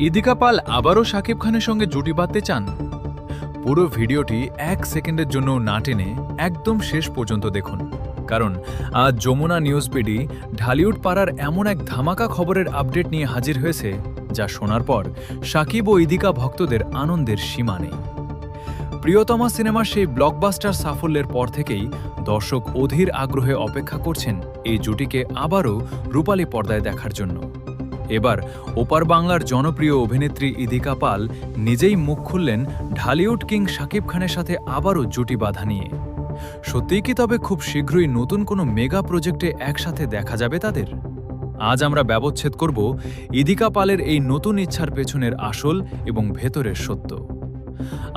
ইদিকা পাল আবারও শাকিব খানের সঙ্গে জুটি বাঁধতে চান? পুরো ভিডিওটি 1 সেকেন্ডের জন্য না টেনে একদম শেষ পর্যন্ত দেখুন, কারণ আজ যমুনা নিউজ বিডি ঢালিউড পাড়ার এমন এক ধামাকা খবরের আপডেট নিয়ে হাজির হয়েছে যা শোনার পর শাকিব ও ইদিকা ভক্তদের আনন্দের সীমা নেই। প্রিয়তমা সিনেমার সেই ব্লকবাস্টার সাফল্যের পর থেকেই দর্শক অধীর আগ্রহে অপেক্ষা করছেন এই জুটিকে আবারও রূপালী পর্দায় দেখার জন্য। এবার ওপার বাংলার জনপ্রিয় অভিনেত্রী ইদিকা পাল নিজেই মুখ খুললেন ঢালিউড কিং শাকিব খানের সাথে আবারও জুটি বাঁধা নিয়ে। সত্যিই কি তবে খুব শীঘ্রই নতুন কোনো মেগা প্রজেক্টে একসাথে দেখা যাবে তাদের? আজ আমরা ব্যবচ্ছেদ করব ইদিকা পালের এই নতুন ইচ্ছার পেছনের আসল এবং ভেতরের সত্য।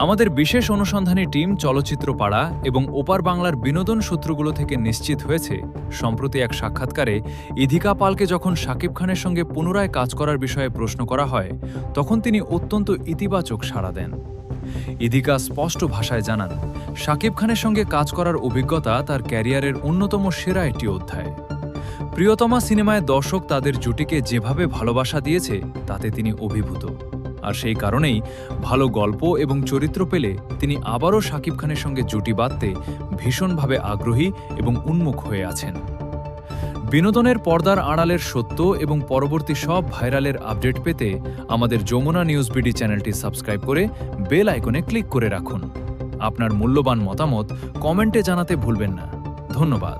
আমাদের বিশেষ অনুসন্ধানী টিম চলচ্চিত্র পাড়া এবং ওপার বাংলার বিনোদন সূত্রগুলো থেকে নিশ্চিত হয়েছে, সম্প্রতি এক সাক্ষাৎকারে ইদিকা পালকে যখন শাকিব খানের সঙ্গে পুনরায় কাজ করার বিষয়ে প্রশ্ন করা হয়, তখন তিনি অত্যন্ত ইতিবাচক সাড়া দেন। ইদিকা স্পষ্ট ভাষায় জানান, শাকিব খানের সঙ্গে কাজ করার অভিজ্ঞতা তার ক্যারিয়ারের অন্যতম সেরা একটি অধ্যায়। প্রিয়তমা সিনেমায় দর্শক তাদের জুটিকে যেভাবে ভালোবাসা দিয়েছে তাতে তিনি অভিভূত, আর সেই কারণেই ভালো গল্প এবং চরিত্র পেলে তিনি আবারও শাকিব খানের সঙ্গে জুটি বাঁধতে ভীষণভাবে আগ্রহী এবং উন্মুখ হয়ে আছেন। বিনোদনের পর্দার আড়ালের সত্য এবং পরবর্তী সব ভাইরালের আপডেট পেতে আমাদের যমুনা নিউজ বিডি চ্যানেলটি সাবস্ক্রাইব করে বেল আইকনে ক্লিক করে রাখুন। আপনার মূল্যবান মতামত কমেন্টে জানাতে ভুলবেন না। ধন্যবাদ।